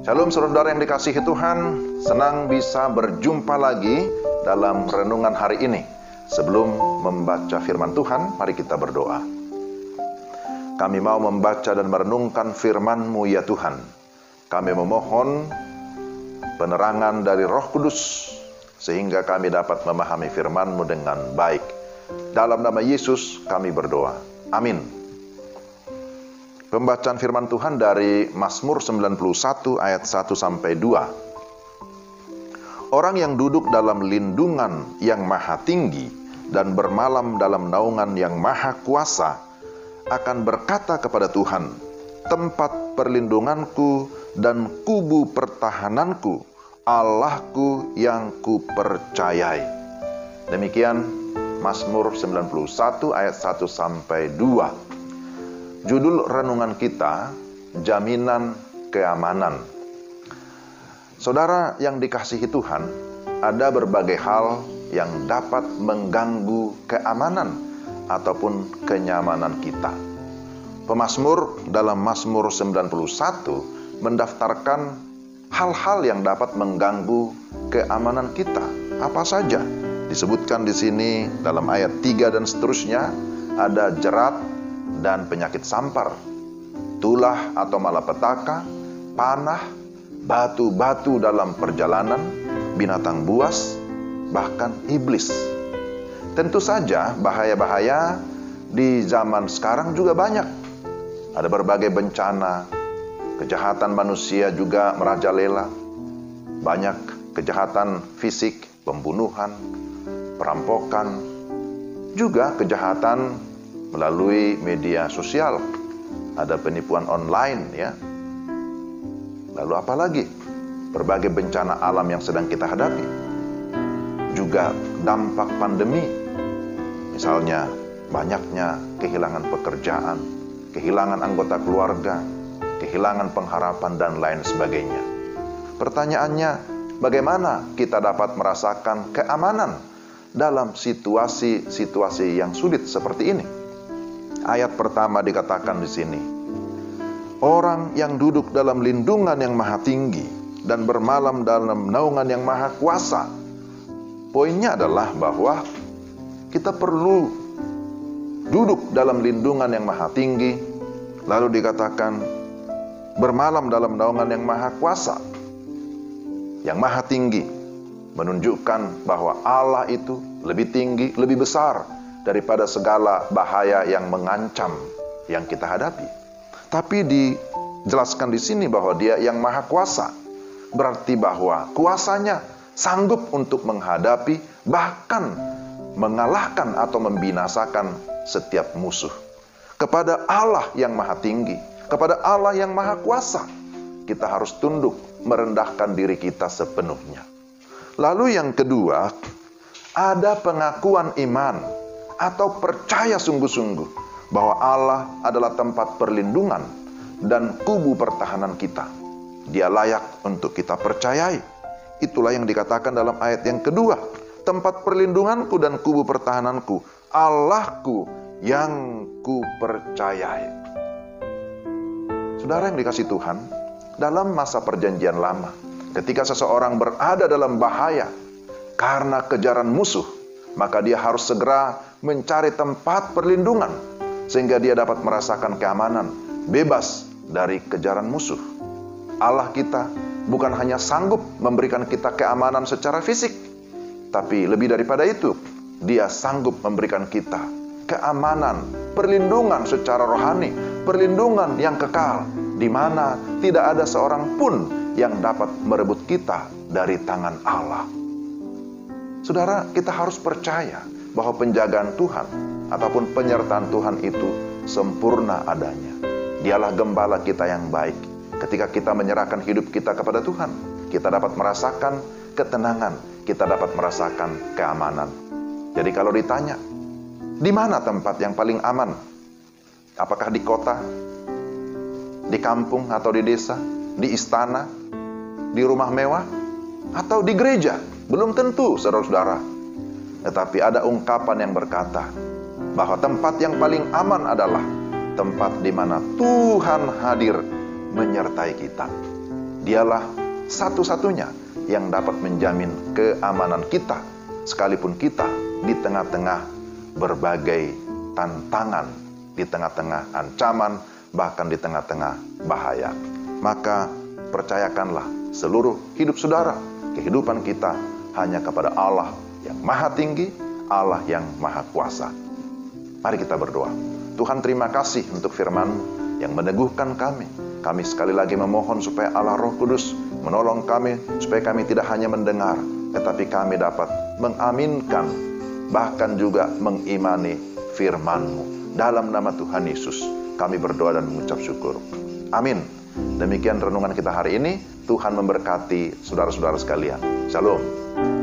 Shalom saudara yang dikasihi Tuhan, senang bisa berjumpa lagi dalam renungan hari ini. Sebelum membaca firman Tuhan, mari kita berdoa. Kami mau membaca dan merenungkan firman-Mu ya Tuhan. Kami memohon penerangan dari Roh Kudus, sehingga kami dapat memahami firman-Mu dengan baik. Dalam nama Yesus kami berdoa. Amin. Pembacaan firman Tuhan dari Mazmur 91 ayat 1-2. Orang yang duduk dalam lindungan yang maha tinggi dan bermalam dalam naungan yang maha kuasa akan berkata kepada Tuhan, tempat perlindunganku dan kubu pertahananku, Allahku yang kupercayai. Demikian Mazmur 91 ayat 1-2. Judul renungan kita, jaminan keamanan. Saudara yang dikasihi Tuhan, ada berbagai hal yang dapat mengganggu keamanan ataupun kenyamanan kita. Pemazmur dalam Mazmur 91 mendaftarkan hal-hal yang dapat mengganggu keamanan kita. Apa saja? Disebutkan di sini dalam ayat 3 dan seterusnya, ada jerat dan penyakit sampar, tulah atau malapetaka, panah, batu-batu dalam perjalanan, binatang buas, bahkan iblis. Tentu saja bahaya-bahaya di zaman sekarang juga banyak. Ada berbagai bencana, kejahatan manusia juga merajalela. Banyak kejahatan fisik, pembunuhan, perampokan, juga kejahatan melalui media sosial. Ada penipuan online ya. Lalu apa lagi? Berbagai bencana alam yang sedang kita hadapi. Juga dampak pandemi. Misalnya banyaknya kehilangan pekerjaan, kehilangan anggota keluarga, kehilangan pengharapan dan lain sebagainya. Pertanyaannya, bagaimana kita dapat merasakan keamanan dalam situasi-situasi yang sulit seperti ini? Ayat pertama dikatakan di sini, orang yang duduk dalam lindungan yang maha tinggi dan bermalam dalam naungan yang maha kuasa. Poinnya adalah bahwa kita perlu duduk dalam lindungan yang maha tinggi, lalu dikatakan bermalam dalam naungan yang maha kuasa. Yang maha tinggi menunjukkan bahwa Allah itu lebih tinggi, lebih besar daripada segala bahaya yang mengancam yang kita hadapi. Tapi dijelaskan di sini bahwa Dia yang maha kuasa. Berarti bahwa kuasanya sanggup untuk menghadapi, bahkan mengalahkan atau membinasakan setiap musuh. Kepada Allah yang maha tinggi, kepada Allah yang maha kuasa, kita harus tunduk, merendahkan diri kita sepenuhnya. Lalu yang kedua, ada pengakuan iman atau percaya sungguh-sungguh bahwa Allah adalah tempat perlindungan dan kubu pertahanan kita. Dia layak untuk kita percayai. Itulah yang dikatakan dalam ayat yang kedua. Tempat perlindunganku dan kubu pertahananku, Allahku yang kupercayai. Saudara yang dikasihi Tuhan, dalam masa perjanjian lama, ketika seseorang berada dalam bahaya karena kejaran musuh, maka dia harus segera mencari tempat perlindungan sehingga dia dapat merasakan keamanan, bebas dari kejaran musuh. Allah kita bukan hanya sanggup memberikan kita keamanan secara fisik, tapi lebih daripada itu, Dia sanggup memberikan kita keamanan, perlindungan secara rohani, perlindungan yang kekal, di mana tidak ada seorang pun yang dapat merebut kita dari tangan Allah. Saudara, kita harus percaya bahwa penjagaan Tuhan ataupun penyertaan Tuhan itu sempurna adanya. Dialah gembala kita yang baik. Ketika kita menyerahkan hidup kita kepada Tuhan, kita dapat merasakan ketenangan, kita dapat merasakan keamanan. Jadi kalau ditanya, di mana tempat yang paling aman? Apakah di kota, di kampung atau di desa, di istana, di rumah mewah, atau di gereja? Belum tentu, saudara-saudara. Tetapi ada ungkapan yang berkata bahwa tempat yang paling aman adalah tempat di mana Tuhan hadir menyertai kita. Dialah satu-satunya yang dapat menjamin keamanan kita, sekalipun kita di tengah-tengah berbagai tantangan, di tengah-tengah ancaman, bahkan di tengah-tengah bahaya. Maka percayakanlah seluruh hidup saudara, kehidupan kita hanya kepada Allah yang maha tinggi, Allah yang maha kuasa. Mari kita berdoa. Tuhan, terima kasih untuk firman-Mu yang meneguhkan kami. Kami sekali lagi memohon supaya Allah Roh Kudus menolong kami, supaya kami tidak hanya mendengar, tetapi kami dapat mengaminkan, bahkan juga mengimani firman-Mu. Dalam nama Tuhan Yesus, kami berdoa dan mengucap syukur. Amin. Demikian renungan kita hari ini. Tuhan memberkati saudara-saudara sekalian. Shalom.